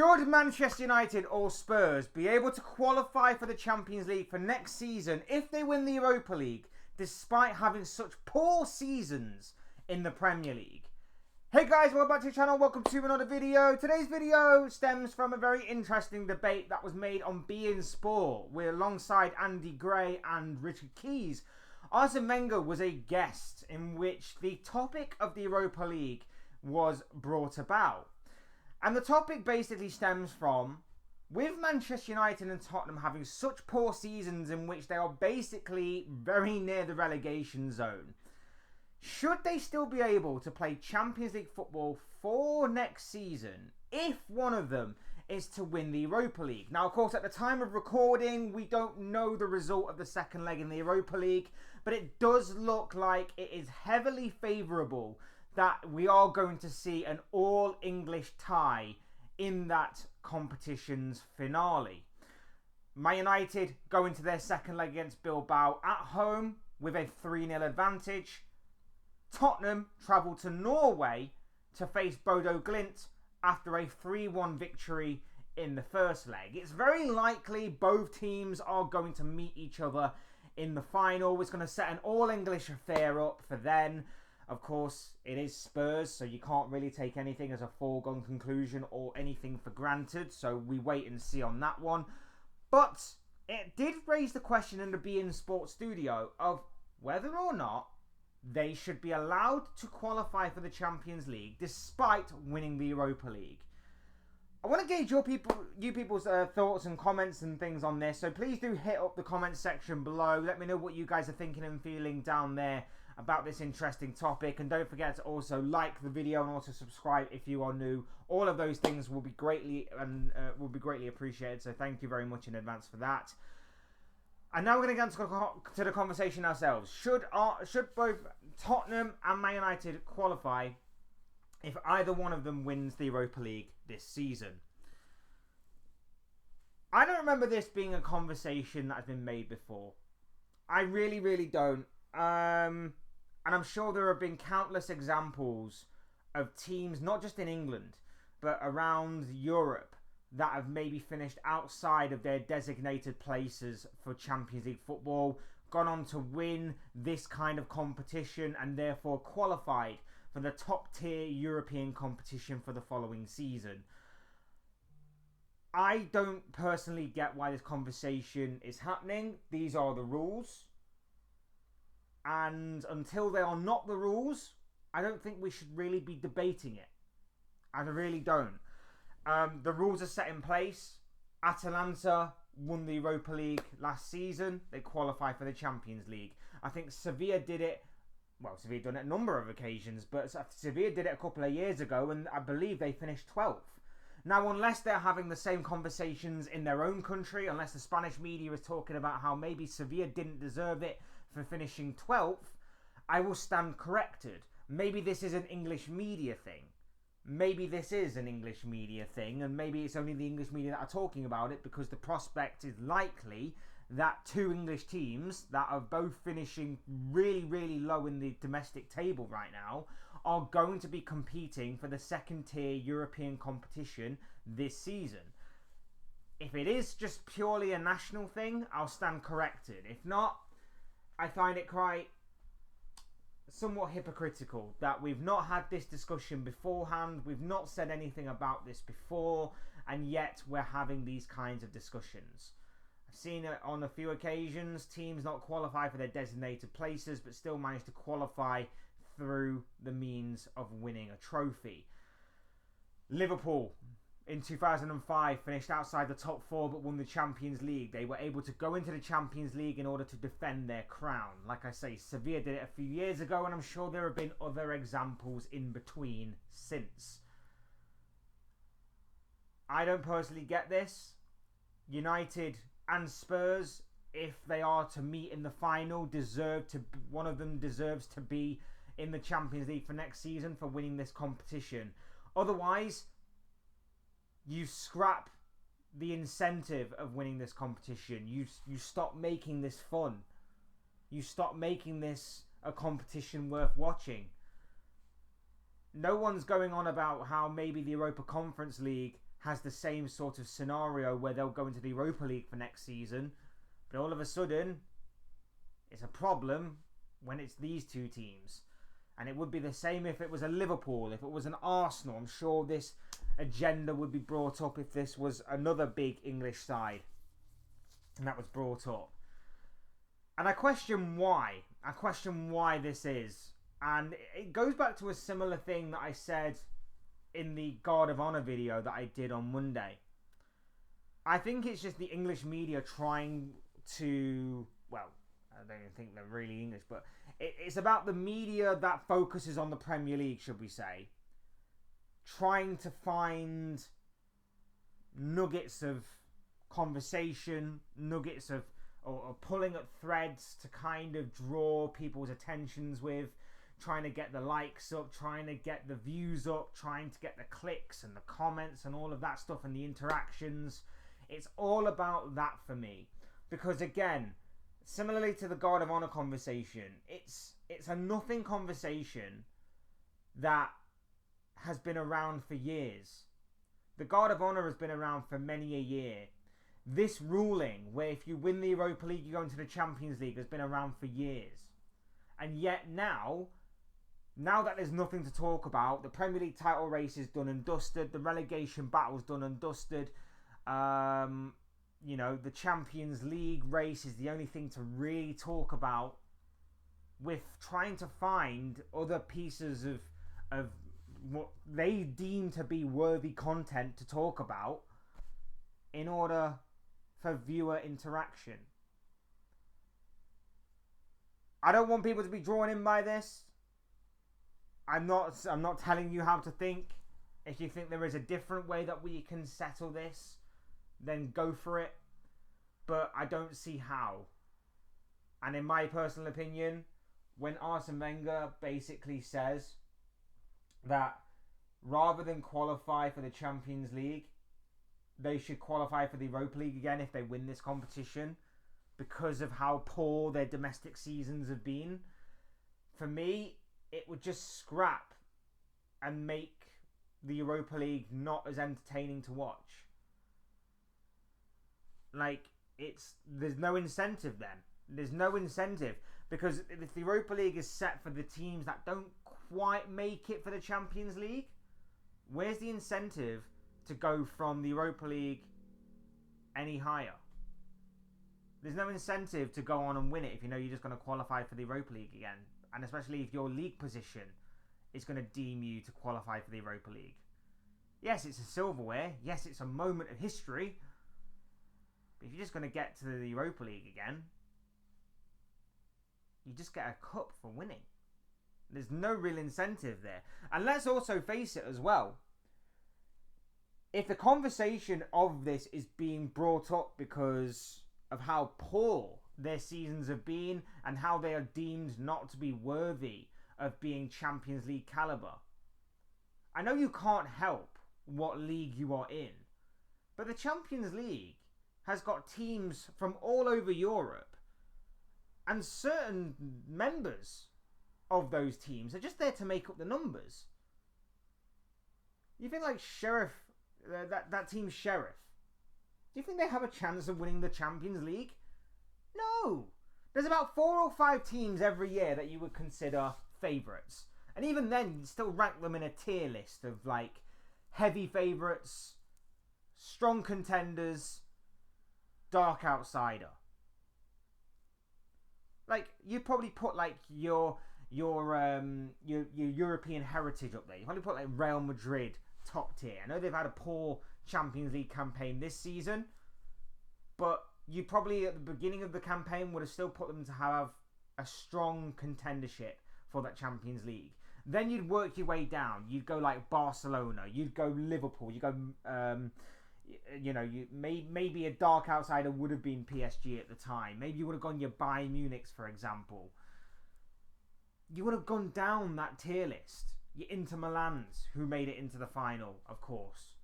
Should Manchester United or Spurs be able to qualify for the Champions League for next season if they win the Europa League, despite having such poor seasons in the Premier League? Hey guys, welcome back to the channel, welcome to another video. Today's video stems from a very interesting debate that was made on beIN Sport, where alongside Andy Gray and Richard Keys, Arsene Wenger was a guest in which the topic of the Europa League was brought about. And the topic basically stems from, with Manchester United and Tottenham having such poor seasons in which they are basically very near the relegation zone, should they still be able to play Champions League football for next season if one of them is to win the Europa League? Now, of course, at the time of recording, we don't know the result of the second leg in the Europa League, but it does look like it is heavily favourable that we are going to see an all-English tie in that competition's finale. Man United go into their second leg against Bilbao at home with a 3-0 advantage. Tottenham travel to Norway to face Bodo Glimt after a 3-1 victory in the first leg. It's very likely both teams are going to meet each other in the final. It's going to set an all-English affair up for then. Of course, it is Spurs, so you can't really take anything as a foregone conclusion or anything for granted. So we wait and see on that one. But it did raise the question in the beIN Sport studio of whether or not they should be allowed to qualify for the Champions League despite winning the Europa League. I want to gauge you people's thoughts and comments and things on this. So please do hit up the comment section below. Let me know what you guys are thinking and feeling down there about this interesting topic, and don't forget to also like the video and also subscribe if you are new. All of those things will be greatly appreciated, so thank you very much in advance for that. And now we're going to get into the conversation ourselves. Should both Tottenham and Man United qualify if either one of them wins the Europa League this season? I don't remember this being a conversation that has been made before. I really don't. And I'm sure there have been countless examples of teams, not just in England, but around Europe, that have maybe finished outside of their designated places for Champions League football, gone on to win this kind of competition, and therefore qualified for the top tier European competition for the following season. I don't personally get why this conversation is happening. These are the rules. And until they are not the rules, I don't think we should really be debating it. I really don't. The rules are set in place. Atalanta won the Europa League last season. They qualify for the Champions League. I think Sevilla did it. Well, Sevilla done it a number of occasions, but Sevilla did it a couple of years ago, and I believe they finished 12th. Now, unless they're having the same conversations in their own country, unless the Spanish media is talking about how maybe Sevilla didn't deserve it for finishing 12th, I will stand corrected. Maybe this is an English media thing. Maybe this is an English media thing, and maybe it's only the English media that are talking about it because the prospect is likely that two English teams that are both finishing really low in the domestic table right now are going to be competing for the second tier European competition this season. If it is just purely a national thing, I'll stand corrected. If not, I find it quite somewhat hypocritical that we've not had this discussion beforehand, we've not said anything about this before, and yet we're having these kinds of discussions. I've seen it on a few occasions, teams not qualify for their designated places but still manage to qualify through the means of winning a trophy. Liverpool in 2005 finished outside the top four but won the Champions League. They were able to go into the Champions League in order to defend their crown. Like I say, Sevilla did it a few years ago, and I'm sure there have been other examples in between since. I don't personally get this. United and Spurs, if they are to meet in the final, one of them deserves to be in the Champions League for next season for winning this competition. Otherwise, you scrap the incentive of winning this competition. You stop making this fun. You stop making this a competition worth watching. No one's going on about how maybe the Europa Conference League has the same sort of scenario where they'll go into the Europa League for next season, but all of a sudden it's a problem when it's these two teams. And it would be the same if it was a Liverpool, if it was an Arsenal. I'm sure this agenda would be brought up if this was another big English side and that was brought up. And I question why. I question why this is. And it goes back to a similar thing that I said in the Guard of Honor video that I did on Monday. I think it's just the English media trying to, well, I don't even think they're really English, but it's about the media that focuses on the Premier League, should we say, trying to find nuggets of conversation, nuggets of, or pulling at threads to kind of draw people's attentions with, trying to get the likes up, trying to get the views up, trying to get the clicks and the comments and all of that stuff and the interactions. It's all about that for me. Because again, similarly to the Guard of Honor conversation, it's a nothing conversation that has been around for years. The Guard of Honor has been around for many a year. This ruling, where if you win the Europa League, you go into the Champions League, has been around for years. And yet now that there's nothing to talk about, the Premier League title race is done and dusted, the relegation battle's done and dusted, the Champions League race is the only thing to really talk about, with trying to find other pieces of what they deem to be worthy content to talk about in order for viewer interaction. I don't want people to be drawn in by this. I'm not telling you how to think. If you think there is a different way that we can settle this, then go for it. But I don't see how. And in my personal opinion, when Arsene Wenger basically says that rather than qualify for the Champions League, they should qualify for the Europa League again if they win this competition because of how poor their domestic seasons have been, for me, it would just scrap and make the Europa League not as entertaining to watch. There's no incentive then. There's no incentive, because if the Europa League is set for the teams that don't quite make it for the Champions League, where's the incentive to go from the Europa League any higher? There's no incentive to go on and win it if you know you're just going to qualify for the Europa League again. And especially if your league position is going to deem you to qualify for the Europa League. Yes, it's a silverware. Yes, it's a moment of history. But if you're just going to get to the Europa League again, you just get a cup for winning. There's no real incentive there. And let's also face it as well. If the conversation of this is being brought up because of how poor their seasons have been and how they are deemed not to be worthy of being Champions League caliber, I know you can't help what league you are in, but the Champions League has got teams from all over Europe, and certain members of those teams are just there to make up the numbers. You think like Sheriff, that team Sheriff, do you think they have a chance of winning the Champions League? No. There's about 4 or 5 teams every year that you would consider favourites. And even then, you'd still rank them in a tier list of like heavy favourites, strong contenders, dark outsider. Like, you'd probably put like your European heritage up there. You'd probably put like Real Madrid top tier. I know they've had a poor Champions League campaign this season, but you probably at the beginning of the campaign would have still put them to have a strong contendership for that Champions League. Then you'd work your way down. You'd go like Barcelona. You'd go Liverpool. You go, maybe a dark outsider would have been PSG at the time. Maybe you would have gone your Bayern Munich, for example. You would have gone down that tier list. Your Inter Milans, who made it into the final, of course.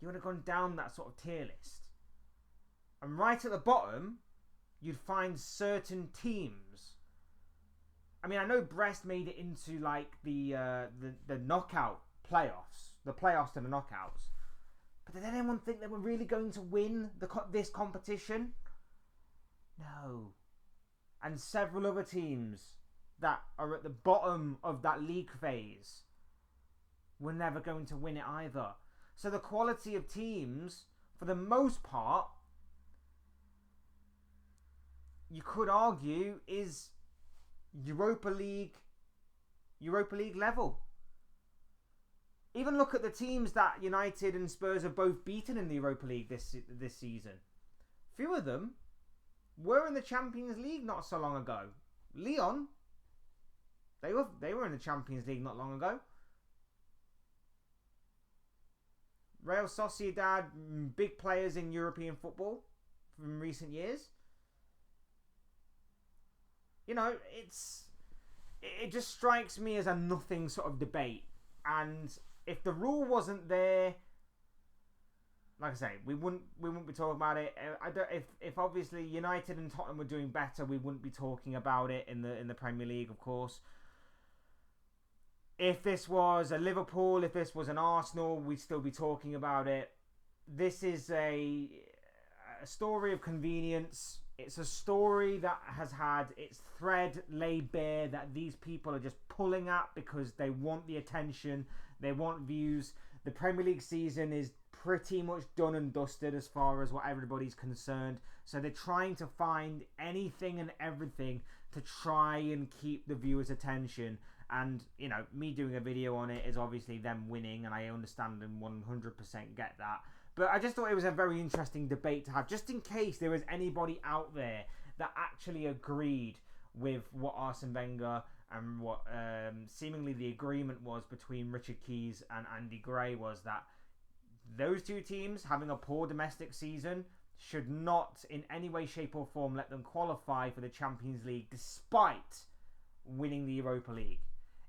You would have gone down that sort of tier list. And right at the bottom, you'd find certain teams. I mean, I know Brest made it into like the knockout playoffs, the playoffs to the knockouts. But did anyone think they were really going to win this competition? No. And several other teams that are at the bottom of that league phase were never going to win it either. So the quality of teams, for the most part, you could argue is Europa League level. Even look at the teams that United and Spurs have both beaten in the Europa League this season. Few of them were in the Champions League not so long ago. Lyon, they were in the Champions League not long ago. Real Sociedad, big players in European football from recent years. You know, it just strikes me as a nothing sort of debate. And if the rule wasn't there, like I say, we wouldn't be talking about it. If obviously United and Tottenham were doing better, we wouldn't be talking about it in the Premier League, of course. If this was a Liverpool, if this was an Arsenal, we'd still be talking about it. This is a story of convenience. It's a story that has had its thread laid bare that these people are just pulling at because they want the attention, they want views. The Premier League season is pretty much done and dusted as far as what everybody's concerned. So they're trying to find anything and everything to try and keep the viewers' attention. And, you know, me doing a video on it is obviously them winning, and I understand and 100% get that. But I just thought it was a very interesting debate to have, just in case there was anybody out there that actually agreed with what Arsene Wenger and what seemingly the agreement was between Richard Keys and Andy Gray, was that those two teams having a poor domestic season should not in any way, shape or form let them qualify for the Champions League despite winning the Europa League.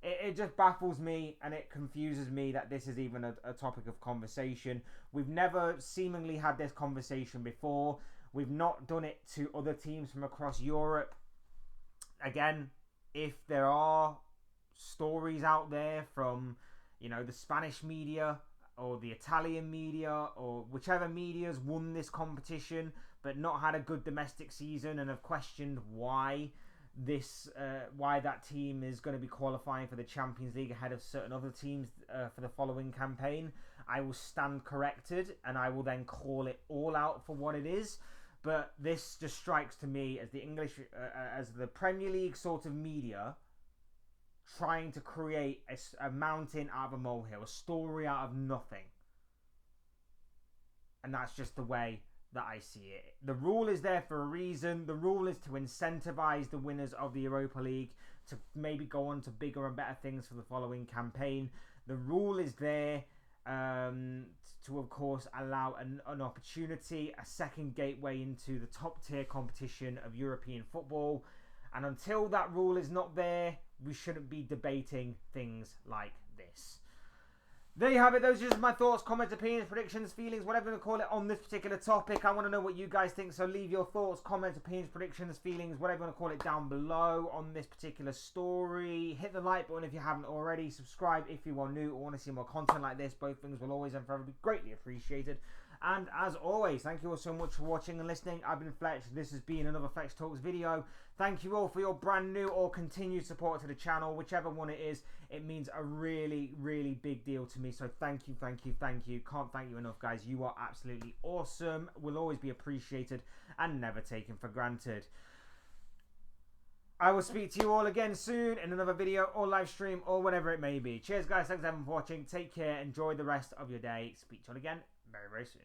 It just baffles me and it confuses me that this is even a topic of conversation. We've never seemingly had this conversation before. We've not done it to other teams from across Europe. Again, if there are stories out there from, you know, the Spanish media or the Italian media or whichever media's won this competition but not had a good domestic season and have questioned why that team is going to be qualifying for the Champions League ahead of certain other teams for the following campaign, I will stand corrected and I will then call it all out for what it is. But this just strikes to me as the English, as the Premier League sort of media trying to create a mountain out of a molehill, a story out of nothing. And that's just the way that I see it. The rule is there for a reason. The rule is to incentivize the winners of the Europa League to maybe go on to bigger and better things for the following campaign. The rule is there to, of course, allow an opportunity, a second gateway into the top tier competition of European football. And until that rule is not there, we shouldn't be debating things like this. There you have it. Those are just my thoughts, comments, opinions, predictions, feelings, whatever you want to call it on this particular topic. I want to know what you guys think, so leave your thoughts, comments, opinions, predictions, feelings, whatever you want to call it down below on this particular story. Hit the like button if you haven't already. Subscribe if you are new or want to see more content like this. Both things will always and forever be greatly appreciated. And as always, thank you all so much for watching and listening. I've been Fletch. This has been another Fletch Talks video. Thank you all for your brand new or continued support to the channel. Whichever one it is, it means a really, really big deal to me. So thank you, thank you, thank you. Can't thank you enough, guys. You are absolutely awesome. Will always be appreciated and never taken for granted. I will speak to you all again soon in another video or live stream or whatever it may be. Cheers, guys. Thanks everyone for watching. Take care. Enjoy the rest of your day. Speak to you all again very, very soon.